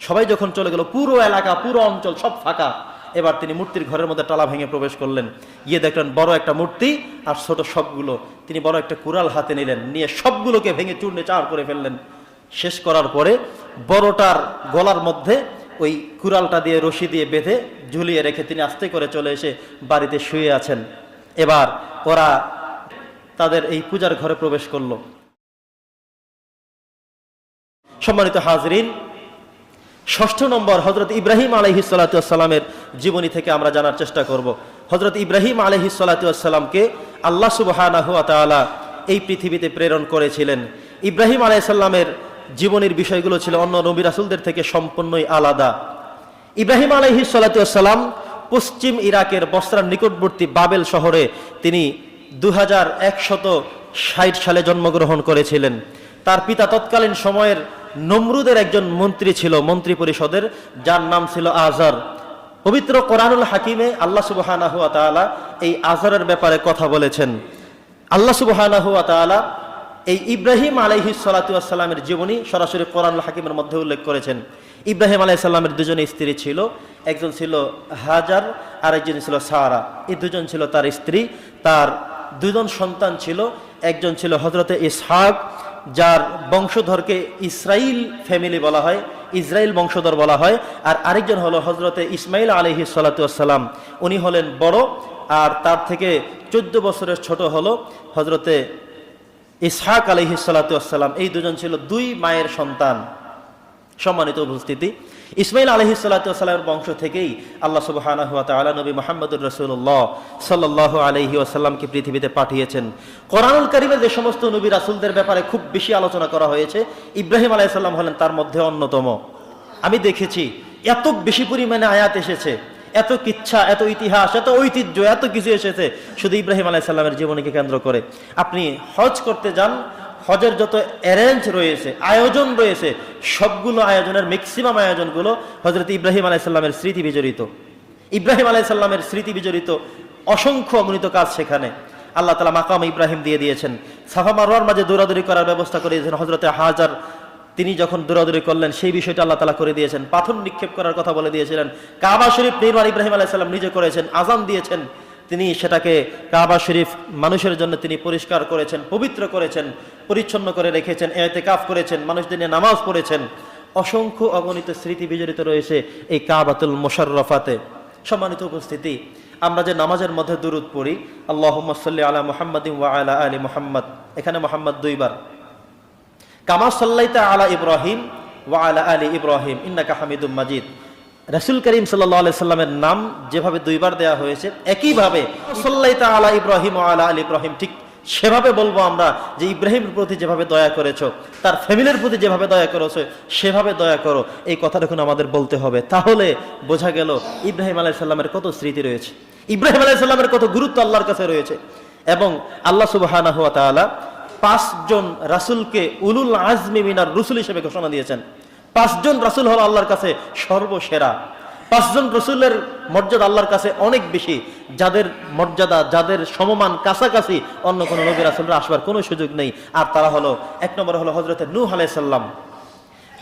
সবাই যখন চলে গেল, পুরো এলাকা, পুরো অঞ্চল সব ফাঁকা। এবার তিনি মূর্তির ঘরের মধ্যে টালা ভেঙে প্রবেশ করলেন। গিয়ে দেখলেন বড় একটা মূর্তি আর ছোট সবগুলো। তিনি বড় একটা কুড়াল হাতে নিলেন, নিয়ে সবগুলোকে ভেঙে চূর্ণে চার করে ফেললেন। শেষ করার পরে বড়টার গলার মধ্যে ওই কুড়ালটা দিয়ে রশি দিয়ে বেঁধে ঝুলিয়ে রেখে তিনি আস্তে করে চলে এসে বাড়িতে শুয়ে আছেন। এবার ওরা তাদের এই পূজার ঘরে প্রবেশ করলো। সম্মানিত হাজরিন, ৬ষ্ঠ নম্বর হযরত ইব্রাহিম আলাইহিস সালাতু ওয়াস সালামের জীবনী থেকে আমরা জানার চেষ্টা করব। হযরত ইব্রাহিম আলাইহিস সালাতু ওয়াস সালামকে আল্লাহ সুবহানাহু ওয়া তাআলা এই পৃথিবীতে প্রেরণ করেছিলেন। ইব্রাহিম আলাইহিস সালামের জীবনের বিষয়গুলো ছিল অন্য নবী রাসূলদের থেকে সম্পূর্ণই আলাদা। ইব্রাহিম আলাইহিস সালাতু ওয়াস সালাম পশ্চিম ইরাকের বসরার নিকটবর্তী বাবেল শহরে তিনি 2160 সালে জন্মগ্রহণ করেছিলেন। তার পিতা তৎকালীন সময়ের নমরুদের একজন মন্ত্রী ছিল, মন্ত্রী পরিষদের, যার নাম ছিল আজার। পবিত্র কোরআনুল হাকিমে আল্লাহ সুবহানাহু ওয়া তাআলা এই আজারের ব্যাপারে কথা বলেছেন। আল্লাহ সুবহানাহু ওয়া তাআলা এই ইব্রাহিম আলাইহিস সালাতু ওয়াস সালামের জীবনী সরাসরি কোরআনুল হাকিমের মধ্যে উল্লেখ করেছেন। ইব্রাহিম আলাইহিস সালামের দুজন স্ত্রী ছিল, একজন ছিল হাজার আর একজন ছিল সারা। এই দুজন ছিল তার স্ত্রী। তার দুজন সন্তান ছিল, একজন ছিল হযরতে ইসহাক, যার বংশধরকে ইসরাইল ফ্যামিলি বলা হয়, ইসরাইল বংশধর বলা হয়। আর আরেকজন হলো হযরতে ইসমাইল আলাইহিস সালাতু ওয়াস সালাম, উনি হলেন বড়। আর তার থেকে 14 বছরের ছোট হলো হযরতে ইসহাক আলাইহিস সালাতু ওয়াস সালাম। এই দুজন ছিল দুই মায়ের সন্তান। সম্মানিত উপস্থিতি, ইসমাইল আলাইহিস সালাতু ওয়াস সালামের বংশ থেকেই আল্লাহ সুবহানাহু ওয়া তাআলা নবী মুহাম্মদুর রাসূলুল্লাহ সাল্লাল্লাহু আলাইহি ওয়াসাল্লামকে পৃথিবীতে পাঠিয়েছেন। কোরআনুল কারীমে যে সমস্ত নবী রাসূলদের ব্যাপারে খুব বেশি আলোচনা করা হয়েছে, ইব্রাহিম আলাইহিস সালাম হলেন তার মধ্যে অন্যতম। আমি দেখেছি এত বেশি পরিমাণে আয়াত এসেছে, এত কিচ্ছা, এত ইতিহাস, এত ঐতিহ্য, এত কিছু এসেছে শুধু ইব্রাহিম আলাইহিস সালামের জীবনীকে কেন্দ্র করে। আপনি হজ করতে যান, হজের যত অ্যারেঞ্জ রয়েছে, আয়োজন রয়েছে, সবগুলো আয়োজনের ম্যাক্সিমাম আয়োজনগুলো হযরত ইব্রাহিম আলাইহিস সালামের স্মৃতি বিজড়িত। ইব্রাহিম আলাইহিস সালামের স্মৃতি বিজড়িত অসংখ্য অগণিত কাজ সেখানে আল্লাহ তাআলা মাকাম ইব্রাহিম দিয়ে দিয়েছেন। সাফা মারওয়ার মাঝে দৌড়াদৌড়ি করার ব্যবস্থা করে দিয়েছেন হযরতে হাজার। তিনি যখন দৌড়াদৌড়ি করলেন সেই বিষয়টা আল্লাহ তাআলা করে দিয়েছেন। পাথর নিক্ষেপ করার কথা বলে দিয়েছিলেন। কাবা শরীফ নির্মাণ ইব্রাহিম আলাইহিস সালাম নিজে করেছেন, আযান দিয়েছেন। তিনি সেটাকে কাবা শরীফ মানুষের জন্য তিনি পরিষ্কার করেছেন, পবিত্র করেছেন, পরিচ্ছন্ন করে রেখেছেন, ইতিকাফ করেছেন, মানুষদের নিয়ে নামাজ পড়েছেন। অসংখ্য অগণিত স্মৃতি বিজড়িত রয়েছে এই কাবাতুল মুশাররফাতে। সম্মানিত উপস্থিতি, আমরা যে নামাজের মধ্যে দুরূদ পড়ি, আল্লাহুম্মা সাল্লি আলা মুহাম্মাদিন ওয়া আলা আলি মুহাম্মাদ, এখানে মুহাম্মদ দুইবার। কামা সাল্লাইতা আলা ইব্রাহিম ওয়া আলা আলি ইব্রাহিম ইন্নাকা হামিদুম মাজিদ। রাসূল করিম সাল্লাল্লাহু আলাইহি সাল্লামের নাম যেভাবে দুইবার দেয়া হয়েছে, একইভাবে সাল্লাইতা আলা ইব্রাহিম ওয়া আলা আলি ইব্রাহিম, ঠিক সেভাবে বলবো আমরা যে ইব্রাহিমের প্রতি যেভাবে দয়া করেছো, তার ফ্যামিলির প্রতি যেভাবে দয়া করেছো, সেভাবে দয়া করো। এই কথাটা এখন আমাদের বলতে হবে। তাহলে বোঝা গেল ইব্রাহিম আলাইহিস সালামের কত স্মৃতি রয়েছে, ইব্রাহিম আলাইহিস সালামের কত গুরুত্ব আল্লাহর কাছে রয়েছে। এবং আল্লাহ সুবহানাহু ওয়া তাআলা 5 জন রাসূলকে উলুল আজমি মিনার রসুল হিসেবে ঘোষণা দিয়েছেন। 5 জন রাসূল হলো আল্লাহর কাছে সর্বসেরা। 5 জন রাসূলের মর্যাদা আল্লাহর কাছে অনেক বেশি, যাদের মর্যাদা, যাদের সমমান কাছাকাছি অন্য কোনো নবী রাসূলরা আসবার কোনো সুযোগ নেই। আর তারা হলো, 1 নম্বর হলো হযরতে নূহ আলাইহিস সালাম,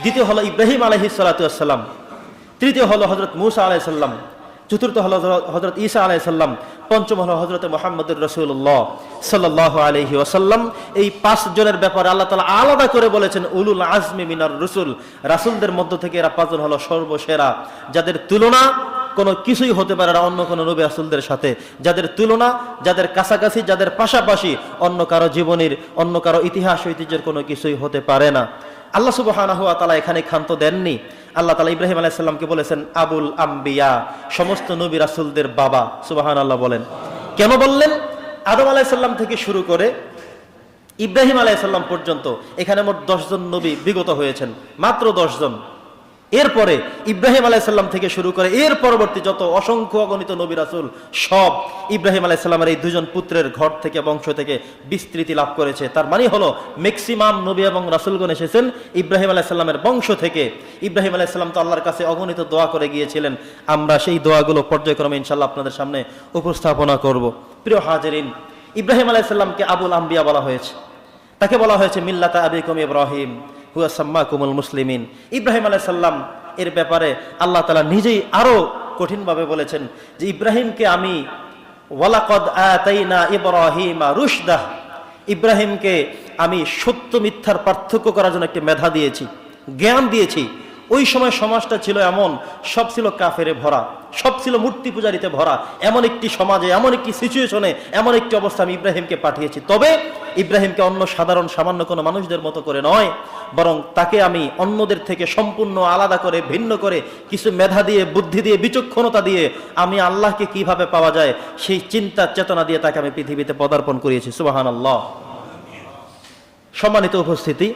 দ্বিতীয় হলো ইব্রাহিম আলাইহিস সালাতু ওয়াস সালাম, তৃতীয় হলো হযরত মূসা আলাইহিস সালাম, চতুর্থ হলো হযরত ঈসা আলাইহিস সালাম, পঞ্চম হলো হযরত মুহাম্মদুর রাসূলুল্লাহ সাল্লাল্লাহু আলাইহি ওয়াসাল্লাম। এই 5 জনের ব্যাপারে আল্লাহ তাআলা আলাদা করে বলেছেন উলুল আজমি মিনার রসুল। রাসূলদের মধ্য থেকে এরা 5 জন হলো সর্বসেরা, যাদের তুলনা কোনো কিছুই হতে পারে না অন্য কোনো নবী রাসূলদের সাথে, যাদের তুলনা, যাদের কাছাকাছি, যাদের পাশাপাশি অন্য কারো জীবনের, অন্য কারো ইতিহাস ঐতিহ্যের কোনো কিছুই হতে পারে না। আল্লাহ সুবহানাহু ওয়া তাআলা এখানে ক্ষান্ত দেননি। আল্লাহ তাআলা ইব্রাহিম আলাইহিস সালামকে বলেছেন আবুল আম্বিয়া, সমস্ত নবী রাসূলদের বাবা। সুবহানাল্লাহ বলেন। কেন বললেন? আদম আলাইহিস সালাম থেকে শুরু করে ইব্রাহিম আলাইহিস সালাম পর্যন্ত এখানে মোট 10 জন নবী বিগত হয়েছেন, মাত্র 10 জন। এরপরে ইব্রাহিম আলাইহিস সালাম থেকে শুরু করে এর পরবর্তী যত অসংখ্য অগণিত নবী রাসূল, সব ইব্রাহিম আলাইহিস সালামের এই 2 জন পুত্রের ঘর থেকে, বংশ থেকে বিস্তৃতি লাভ করেছে। তার মানে হলো ম্যাক্সিমাম নবী এবং রাসূলগণ এসেছেন ইব্রাহিম আলাইহিস সালামের বংশ থেকে। ইব্রাহিম আলাইহিস সালাম তো আল্লাহর কাছে অগণিত দোয়া করে গিয়েছিলেন। আমরা সেই দোয়াগুলো পর্যায়ক্রমে ইনশাআল্লাহ আপনাদের সামনে উপস্থাপনা করব। প্রিয় হাজিরিন, ইব্রাহিম আলাইহিস সালামকে আবুল আম্বিয়া বলা হয়েছে। তাকে বলা হয়েছে মিল্লাতা আবিকুম ইব্রাহিম হুয়া সাম্মাকুমুল মুসলিমিন। ইব্রাহিম আলাইহিস সালাম এর ব্যাপারে আল্লাহ তাআলা নিজেই আরো কঠিনভাবে বলেছেন যে ইব্রাহিমকে আমি ওয়ালাকাদ আতাইনা ইব্রাহিমা রুশদাহ, ইব্রাহিমকে আমি সত্য মিথ্যার পার্থক্য করার জন্য একটি মেধা দিয়েছি, জ্ঞান দিয়েছি। ওই সময় সমাজটা ছিল এমন, সব ছিল কাফেরে ভরা, সব ছিল মূর্তি পূজারিতে ভরা। এমন একটি সমাজে, এমন একটি সিচুয়েশনে, এমন একটি অবস্থা আমি ইব্রাহিমকে পাঠিয়েছি। তবে ইব্রাহিমকে অন্য সাধারণ সামান্য কোনো মানুষদের মতো করে নয়, বরং তাকে আমি অন্যদের থেকে সম্পূর্ণ আলাদা করে, ভিন্ন করে, কিছু মেধা দিয়ে, বুদ্ধি দিয়ে, বিচক্ষণতা দিয়ে আমি আল্লাহকে কিভাবে পাওয়া যায় সেই চিন্তা চেতনা দিয়ে তাকে আমি পৃথিবীতে পদার্পণ করিয়েছি। সুবহানাল্লাহ। সম্মানিত উপস্থিতি,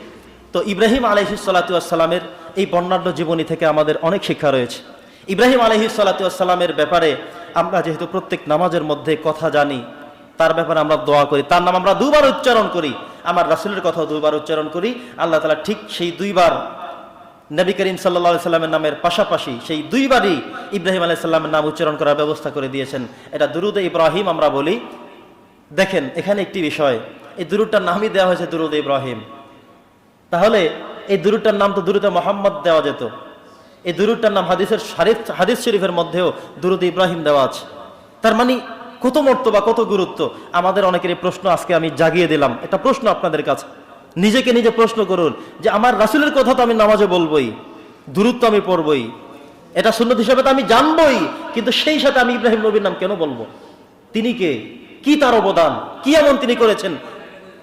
তো ইব্রাহিম আলাইহিস সালাতু ওয়াস সালামের এই বর্ণাঢ্য জীবনী থেকে আমাদের অনেক শিক্ষা রয়েছে। ইব্রাহিম আলাইহিস সালাতু ওয়াস সালামের ব্যাপারে আমরা যেহেতু প্রত্যেক নামাজের মধ্যে কথা জানি, তার ব্যাপারে আমরা দোয়া করি, তার নাম আমরা দুবার উচ্চারণ করি, আমার রাসূলের কথাও দুবার উচ্চারণ করি। আল্লাহ তাআলা ঠিক সেই দুইবার নবী করিম সাল্লাল্লাহু আলাইহি সাল্লামের নামের পাশাপাশি সেই দুইবারই ইব্রাহিম আলাইহিস সালামের নাম উচ্চারণ করার ব্যবস্থা করে দিয়েছেন। এটা দুরুদে ইব্রাহিম আমরা বলি। দেখেন এখানে একটি বিষয়, এই দুরুদটার নামই দেওয়া হয়েছে দুরুদে ইব্রাহিম। তাহলে এই দুরুদটার নাম তো দুরুদে মুহাম্মদ দেওয়া যেত। এই দুরুদটার নাম হাদিস শরীফের মধ্যেও দুরুদে ইব্রাহিম দেওয়া আছে। তার মানে কত মর্তবা, কত গুরুত্ব। আমাদের অনেকের এই প্রশ্ন আজকে আমি জাগিয়ে দিলাম। এটা প্রশ্ন আপনাদের কাছে, নিজেকে নিজে প্রশ্ন করুন যে আমার রাসূলের কথা তো আমি নামাজে বলবই, দুরুদ তো আমি পড়বই, এটা সুন্নত হিসেবে তো আমি জানবই, কিন্তু সেই সাথে আমি ইব্রাহিম নবীর নাম কেন বলবো? তিনি কে? কি তার অবদান? কি এমন তিনি করেছেন?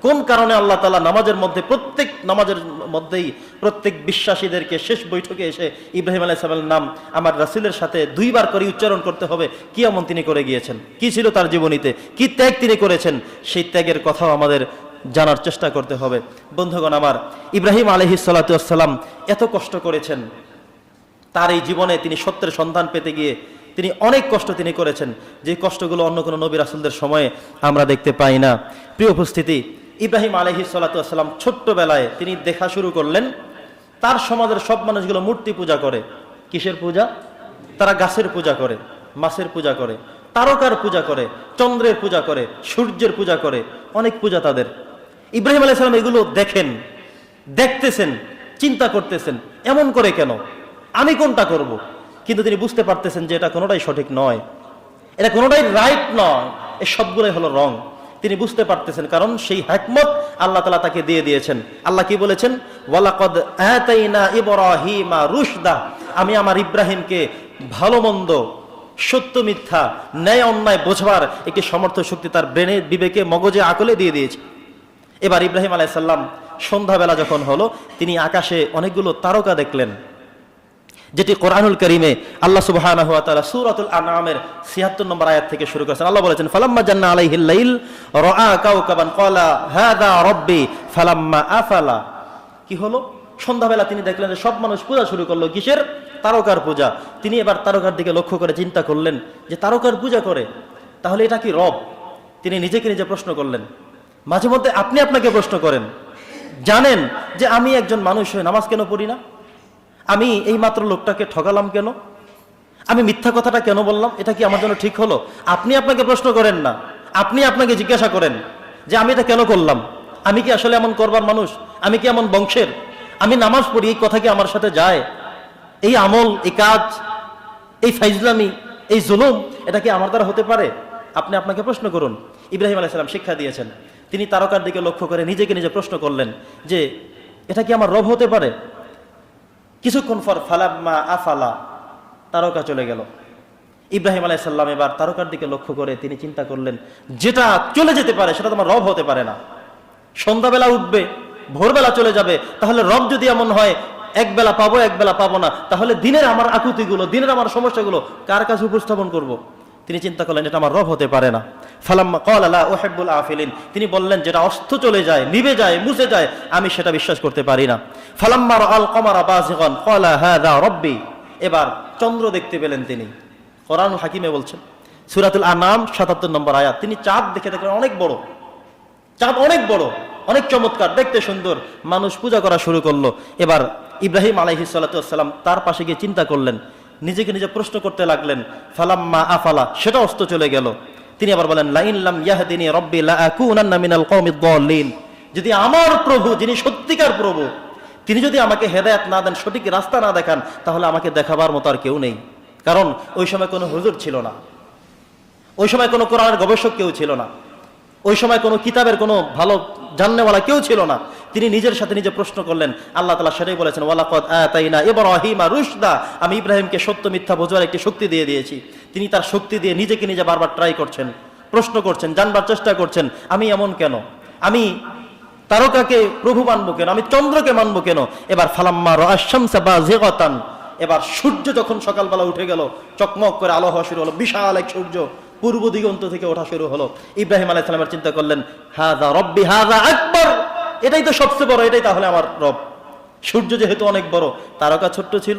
কোন কারণে আল্লাহ তাআলা নামাজের মধ্যে, প্রত্যেক নামাজের মধ্যেই প্রত্যেক বিশ্বাসীদেরকে শেষ বৈঠকে এসে ইব্রাহিম আলাইহিস সালামের নাম আমার রাসূলের সাথে দুইবার করে উচ্চারণ করতে হবে? কি এমন তিনি করে গিয়েছেন? কি ছিল তার জীবনীতে? কি ত্যাগ তিনি করেছেন? সেই ত্যাগের কথাও আমাদের জানার চেষ্টা করতে হবে। বন্ধুগণ আমার, ইব্রাহিম আলাইহিস সালাতু ওয়াস সালাম এত কষ্ট করেছেন। তার এই জীবনে তিনি সত্যের সন্ধান পেতে গিয়ে তিনি অনেক কষ্ট তিনি করেছেন, যে কষ্টগুলো অন্য কোনো নবী রাসূলদের সময়ে আমরা দেখতে পাই না। প্রিয় উপস্থিতি, ইব্রাহিম আলাইহিস সালাতু ওয়াস সালাম ছোট্টবেলায় তিনি দেখা শুরু করলেন তার সমাজের সব মানুষগুলো মূর্তি পূজা করে। কিসের পূজা? তারা গাছের পূজা করে, মাছের পূজা করে, তারকার পূজা করে, চন্দ্রের পূজা করে, সূর্যের পূজা করে, অনেক পূজা তাদের। ইব্রাহিম আলাইহিস সালাম এগুলো দেখতেছেন, চিন্তা করতেছেন, এমন করে কেন? আমি কোনটা করব? কিন্তু তিনি বুঝতে পারতেছেন যে এটা কোনোটাই সঠিক নয়, এটা কোনোটাই রাইট নয়, এই সবগুলোই হলো রং। তিনি বুঝতে পারতেছেন, কারণ সেই হিকমত আল্লাহ তাআলা তাকে দিয়ে দিয়েছেন। আল্লাহ কি বলেছেন? ওয়ালাকাদ আতাইনা ইব্রাহিমা রুশদা, আমি আমার ইব্রাহিমকে ভালো মন্দ, সত্য মিথ্যা, ন্যায় অন্যায় বোঝবার একটি সমর্থ শক্তি তার ব্রেনে, বিবেকে, মগজে, আকলে দিয়ে দিয়েছে। এবার ইব্রাহিম আলাইহিস সালাম সন্ধ্যাবেলা যখন হলো, তিনি আকাশে অনেকগুলো তারকা দেখলেন, যেটি কোরআনুল কারীমে আল্লাহ সুবহানাহু ওয়া তাআলা সূরাতুল আনআমের ৭৬ নম্বর আয়াত থেকে শুরু করেছেন। আল্লাহ বলেছেন, ফালাম্মা জান্না আলাইহিল লাইল রাআ কাওকাবান ক্বালা হাযা রাব্বি ফালাম্মা আফালা। কি হলো? সন্ধ্যাবেলা তিনি দেখলেন যে সব মানুষ পূজা শুরু করলো। কিসের? তারকার পূজা। তিনি এবার তারকার দিকে লক্ষ্য করে চিন্তা করলেন যে তারকার পূজা করে, তাহলে এটা কি রব? তিনি নিজেকে নিজে প্রশ্ন করলেন। মাঝে মধ্যে আপনি আপনাকে প্রশ্ন করেন, জানেন যে আমি একজন মানুষ হয়ে নামাজ কেন পড়ি না? আমি এই মাত্র লোকটাকে ঠকালাম কেন? আমি মিথ্যা কথাটা কেন বললাম? এটা কি আমার জন্য ঠিক হলো? আপনি আপনাকে প্রশ্ন করেন না, আপনি আপনাকে জিজ্ঞাসা করেন যে আমি এটা কেন করলাম? আমি কি আসলে এমন করবার মানুষ? আমি কি এমন বংশের? আমি নামাজ পড়ি, এই কথা কি আমার সাথে যায়? এই আমল, এই কাজ, এই ফাইজলামি, এই জুলুম, এটা কি আমার দ্বারা হতে পারে? আপনি আপনাকে প্রশ্ন করুন। ইব্রাহিম আলাইহিস সালাম শিক্ষা দিয়েছেন। তিনি তারকার দিকে লক্ষ্য করে নিজেকে নিজে প্রশ্ন করলেন যে এটা কি আমার রব হতে পারে? কিছুক্ষণ পর ফালাম্মা আফালা, তারকা চলে গেল। ইব্রাহিম আলাইহিস সালাম এবার তারকার দিকে লক্ষ্য করে তিনি চিন্তা করলেন, যেটা চলে যেতে পারে সেটা তোমার রব হতে পারে না। সন্ধ্যাবেলা উঠবে, ভোরবেলা চলে যাবে, তাহলে রব যদি এমন হয় এক বেলা পাবো, এক বেলা পাবো না, তাহলে দিনের আমার আকুতিগুলো, দিনের আমার সমস্যাগুলো কার কাছে উপস্থাপন করব? তিনি চিন্তা করলেন এটা আমার রব হতে পারে না। ফালাম্মা ক্বালা লা উহিব্বুল আফিলিন, তিনি বললেন যেটা অস্ত চলে যায়, নিভে যায়, মুছে যায়, আমি সেটা বিশ্বাস করতে পারি না। ফালাম্মা রাআল কমারা বাযিগান ক্বালা হাযা রাব্বি, এবার চন্দ্র দেখতে পেলেন তিনি। কোরআনুল হাকিমে বলছেন, সূরাতুল আনাম ৭৭ নম্বর আয়াত, তিনি চাঁদ দেখে দেখলেন অনেক বড়, চাঁদ অনেক বড়, অনেক চমৎকার, দেখতে সুন্দর। মানুষ পূজা করা শুরু করলো। এবার ইব্রাহিম আলাইহিস সালাতু ওয়াস সালাম তার পাশে গিয়ে চিন্তা করলেন, নিজেকে নিজে প্রশ্ন করতে লাগলেন। ফালাম্মা আফালা, সেটা অস্ত চলে গেল। তিনি আবার বলেন, লাইন লাম ইয়াহদিনি রব্বি লা আকুনান্না মিনাল কওমিদ দাল্লিন, যদি আমার প্রভু, যিনি সত্যিকার প্রভু, তিনি যদি আমাকে হেদায়েত না দেন, সঠিক রাস্তা না দেখান, তাহলে আমাকে দেখাবার মতো আর কেউ নেই। কারণ ওই সময় কোনো হুজুর ছিল না, ওই সময় কোনো কোরআনের গবেষক কেউ ছিল না, ওই সময় কোনো কিতাবের কোনো ভালো জাননেওয়ালা কেউ ছিল না। তিনি নিজের সাথে নিজে প্রশ্ন করলেন। আল্লাহ তাআলা সেটাই বলেছেন, ওয়ালাকাদ আতাইনা ইব্রাহিমা রুশদা, আমি ইব্রাহিমকে সত্য মিথ্যা বোঝার একটি শক্তি দিয়ে দিয়েছি। তিনি তার শক্তি দিয়ে নিজেকে নিজে বারবার ট্রাই করছেন, প্রশ্ন করছেন, জানবার চেষ্টা করছেন, আমি এমন কেন, আমি তারকাকে প্রভু মানবো কেন, আমি চন্দ্রকে মানবো কেন। এবার ফালাম্মা রাআশ শামসা বাযিগাতান, এবার সূর্য যখন সকালবেলা উঠে গেল, চকমক করে আলো হওয়া শুরু হলো, বিশাল এক সূর্য পূর্ব দিগন্ত থেকে ওঠা শুরু হলো। ইব্রাহিম আলাইহিস সালামের চিন্তা করলেন, হাযা রব্বি হাযা আকবার, এটাই তো সবচেয়ে বড়, এটাই তাহলে আমার রব। সূর্য যেহেতু অনেক বড়, তারকা ছোট্ট ছিল,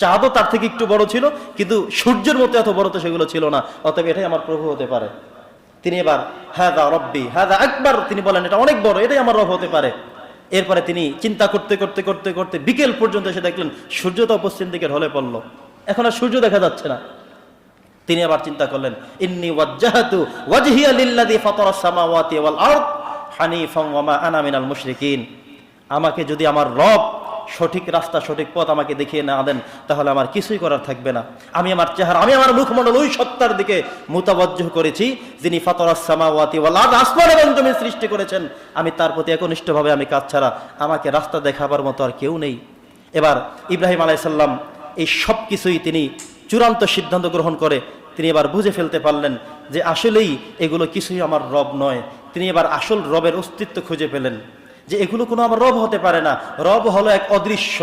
চাঁদও তার থেকে একটু বড় ছিল, কিন্তু সূর্যের মতো এত বড় তো সেগুলো ছিল না, অতএব এটাই আমার প্রভু হতে পারে। তিনি এবার হাযা রব্বি হাযা আকবার, তিনি বলেন এটা অনেক বড়, এটাই আমার রব হতে পারে। এরপরে তিনি চিন্তা করতে করতে করতে করতে বিকেল পর্যন্ত এসে দেখলেন সূর্য তো পশ্চিম দিকে ঢলে পড়লো, এখন আর সূর্য দেখা যাচ্ছে না। তিনি আবার চিন্তা করলেন, ইন্নী ওয়াজ্জাহাতু ওয়াজহিয়া লিল্লাযী ফাতারাস সামাওয়াতি ওয়াল আরদ হানিফান ওয়া মা আনা মিনাল মুশরিকিন। আমাকে যদি আমার রব সঠিক রাস্তা, সঠিক পথ আমাকে দেখিয়ে না দেন, তাহলে আমার কিছুই করার থাকবে না। আমি আমার চেহারা, আমি আমার মুখমণ্ডল ওই সত্তার দিকে মুতাওয়াজ্জিহ করেছি, যিনি ফাতারাস সামাওয়াতি ওয়াল আরদ, আসমান এবং জমিন সৃষ্টি করেছেন। আমি তার প্রতি একনিষ্ঠভাবে আমি কাজ ছাড়া আমাকে রাস্তা দেখাবার মতো আর কেউ নেই। এবার ইব্রাহিম আলাইহিস সালাম এই সব কিছুই তিনি চূড়ান্ত সিদ্ধান্ত গ্রহণ করে তিনি এবার বুঝে ফেলতে পারলেন যে আসলেই এগুলো কিছুই আমার রব নয়। তিনি এবার আসল রবের অস্তিত্ব খুঁজে পেলেন, যে এগুলো কোনো আমার রব হতে পারে না। রব হলো এক অদৃশ্য,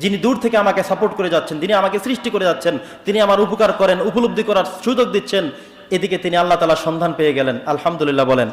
যিনি দূর থেকে আমাকে সাপোর্ট করে যাচ্ছেন, তিনি আমাকে সৃষ্টি করে যাচ্ছেন, তিনি আমার উপকার করেন, উপলব্ধি করার সুযোগ দিচ্ছেন। এদিকে তিনি আল্লাহ তাআলার সন্ধান পেয়ে গেলেন। আলহামদুলিল্লাহ বলেন।